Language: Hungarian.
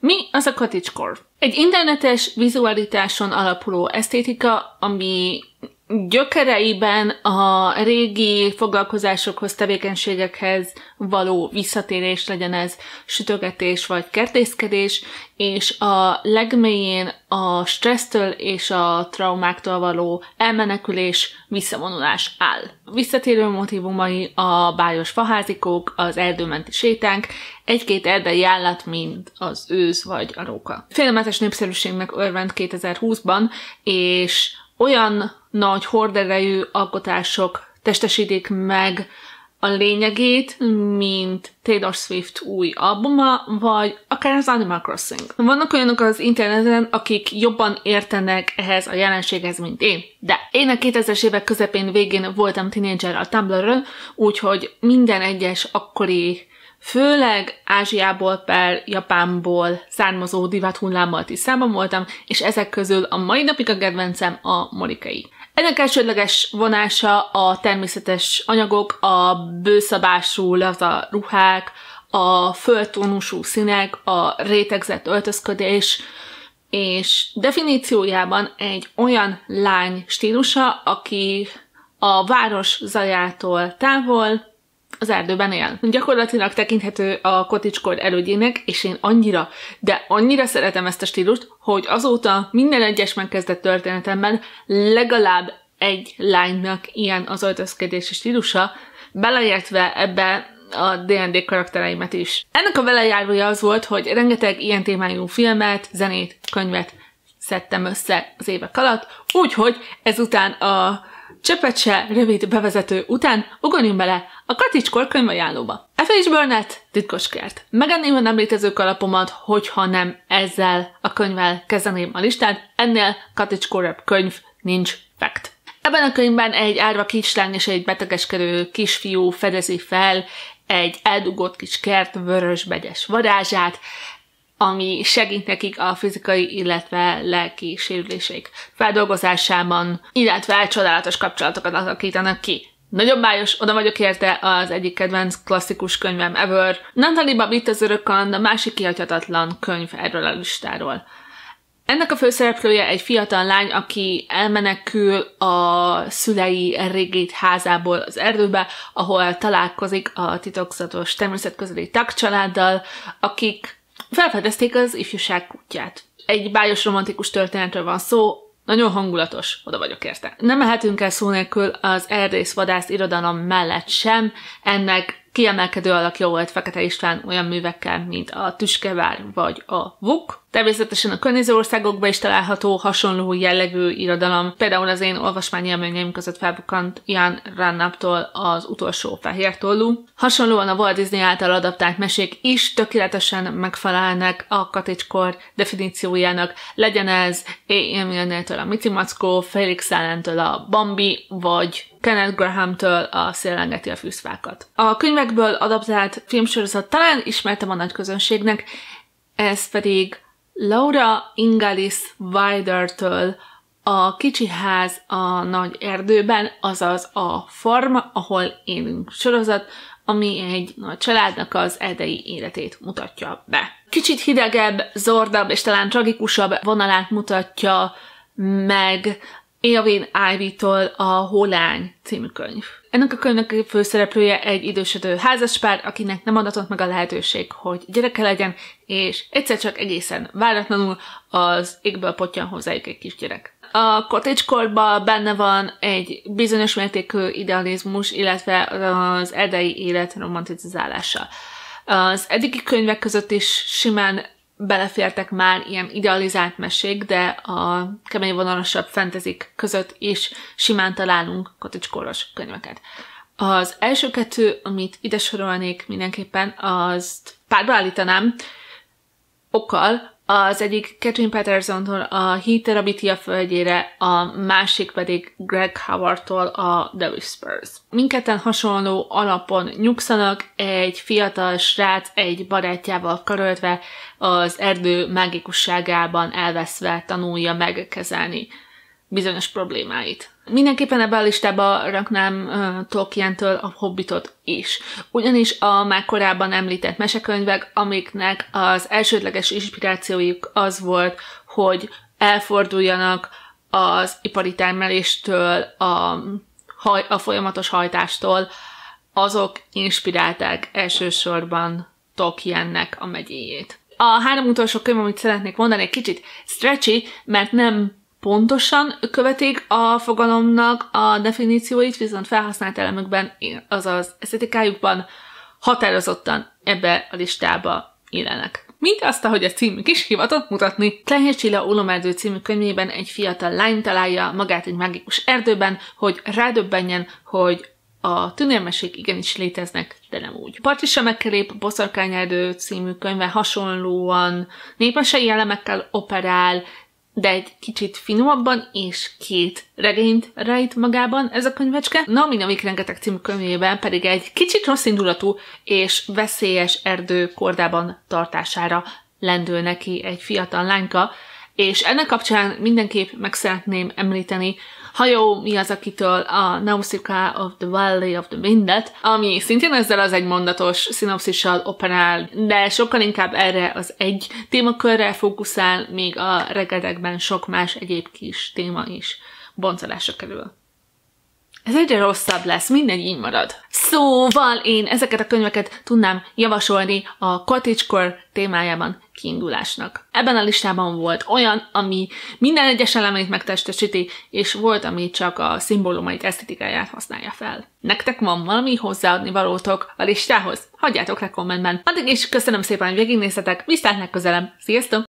Mi az a cottagecore? Egy internetes vizualitáson alapuló esztétika, ami gyökereiben a régi foglalkozásokhoz, tevékenységekhez való visszatérés, legyen ez sütögetés vagy kertészkedés, és a legmélyén a stressztől és a traumáktól való elmenekülés, visszavonulás áll. Visszatérő motívumai a bájos faházikók, az erdőmenti sétánk, egy-két erdei állat, mint az őz vagy a róka. Félelmetes népszerűségnek örvend 2020-ban, és olyan nagy horderejű alkotások testesítik meg a lényegét, mint Taylor Swift új albuma, vagy akár az Animal Crossing. Vannak olyanok az interneten, akik jobban értenek ehhez a jelenséghez, mint én. De én a 2000-es évek közepén végén voltam tínédzser a Tumblr-ön, úgyhogy minden egyes akkori, főleg Ázsiából per Japánból származó divathullámmal tisztában voltam, és ezek közül a mai napig a kedvencem a morikei. Ennek elsődleges vonása a természetes anyagok, a bőszabású laza ruhák, a földtónusú színek, a rétegzett öltözködés, és definíciójában egy olyan lány stílusa, aki a város zajától távol az erdőben él. Gyakorlatilag tekinthető a cottagecore elődjének, és én annyira, de annyira szeretem ezt a stílust, hogy azóta minden egyes megkezdett történetemben legalább egy lánynak ilyen az öltözkedési stílusa, beleértve ebbe a D&D karaktereimet is. Ennek a velejárója az volt, hogy rengeteg ilyen témájú filmet, zenét, könyvet szedtem össze az évek alatt, úgyhogy ezután a csepecse rövid bevezető után ugorjunk bele a cottagecore könyvajánlóba. F.H. Burnett, Titkos kert. Megenném a nem létező kalapomat, hogyha nem ezzel a könyvvel kezdeném a listát, ennél cottagecore könyv nincs fact. Ebben a könyvben egy árva kislány és egy betegeskedő kisfiú fedezi fel egy eldugott kis kert vörösbegyes varázsát, ami segít nekik a fizikai, illetve lelki sérüléseik feldolgozásában, illetve csodálatos kapcsolatokat alakítanak ki. Nagyon bájos, oda vagyok érte, az egyik kedvenc klasszikus könyvem ever. Natalie Babbitt az Örök kaland, a másik kihagyhatatlan könyv erről a listáról. Ennek a főszereplője egy fiatal lány, aki elmenekül a szülei régét házából az erdőbe, ahol találkozik a titokzatos természetközeli tagcsaláddal, akik felfedezték az ifjúság kutyát. Egy bájos romantikus történetről van szó, nagyon hangulatos, oda vagyok érte. Nem mehetünk el szó nélkül az erdész-vadász irodalom mellett sem, ennek kiemelkedő alakja volt Fekete István olyan művekkel, mint a Tüskevár vagy a Vuk. Természetesen a környező országokban is található hasonló jellegű irodalom. Például az én olvasmányélményeim között felbukkant Ian Runnaptól az Utolsó fehér tollú. Hasonlóan a Walt Disney által adaptált mesék is tökéletesen megfelelnek a cottagecore definíciójának. Legyen ez A.E. Milne-től a Mici Mackó, Felix Sallen-től a Bambi, vagy Kenneth Graham-től a Szél engeti a fűszfákat. A könyvekből adaptált filmsorozat talán ismertem a nagy közönségnek, ez pedig Laura Ingallis Wilder-től a Kicsi ház a nagy erdőben, azaz a Farm, ahol élünk sorozat, ami egy nagy családnak az erdei életét mutatja be. Kicsit hidegebb, zordabb és talán tragikusabb vonalát mutatja meg Eowyn Ivey-tól a Hólány című könyv. Ennek a könyvnek a főszereplője egy idősödő házaspár, akinek nem adatott meg a lehetőség, hogy gyereke legyen, és egyszer csak egészen váratlanul az égből pottyan hozzájuk egy kisgyerek. A cottagecore-ban benne van egy bizonyos mértékű idealizmus, illetve az erdei élet romantizálása. Az eddigi könyvek között is simán belefértek már ilyen idealizált mesék, de a kemény vonalasabb fantasyk között is simán találunk cottagecore-os könyveket. Az első kettő, amit ide sorolnék mindenképpen, azt párba állítanám okkal. Az egyik Catherine Pattersontól a Heat Terabithia földjére, a másik pedig Greg Howardtól a The Whispers. Mindketten hasonló alapon nyugszanak, egy fiatal srác egy barátjával karöltve az erdő mágikusságában elveszve tanulja megkezelni bizonyos problémáit. Mindenképpen ebbe a listába raknám Tolkientől a Hobbitot is. Ugyanis a már korábban említett mesekönyvek, amiknek az elsődleges inspirációjuk az volt, hogy elforduljanak az ipari termeléstől, a folyamatos hajtástól, azok inspirálták elsősorban Tolkiennek a megyéjét. A 3 utolsó könyv, amit szeretnék mondani, egy kicsit stretchy, mert nem pontosan követik a fogalomnak a definícióit, viszont felhasznált elemekben, azaz esztetikájukban határozottan ebbe a listába illenek. Mint azt, ahogy a címük is hivatott mutatni. Klein és Csilla Ólomerdő című könyvében egy fiatal lány találja magát egy mágikus erdőben, hogy rádöbbenjen, hogy a tündérmesék igenis léteznek, de nem úgy. Partisa megkelép Boszorkányerdő című könyve hasonlóan népmesei elemekkel operál, de egy kicsit finomabban, és 2 regényt rejt magában ez a könyvecske. Nami Navik rengeteg című könyvében pedig egy kicsit rosszindulatú és veszélyes erdő kordában tartására lendül neki egy fiatal lányka, és ennek kapcsán mindenképp meg szeretném említeni Hayao Miyazakitől a Nausicaa of the Valley of the Windet, ami szintén ezzel az egymondatos szinopszissal operál, de sokkal inkább erre az egy témakörre fókuszál, míg a regedekben sok más egyéb kis téma is boncolásra kerül. Ez egyre rosszabb lesz, mindegy, így marad. Szóval én ezeket a könyveket tudnám javasolni a cottagecore témájában kiindulásnak. Ebben a listában volt olyan, ami minden egyes elemét megtestesíti, és volt, ami csak a szimbólumait, esztetikáját használja fel. Nektek van valami hozzáadni valótok a listához? Hagyjátok le kommentben. Addig is köszönöm szépen, hogy végignéztetek, viszlát legközelebb. Sziasztok!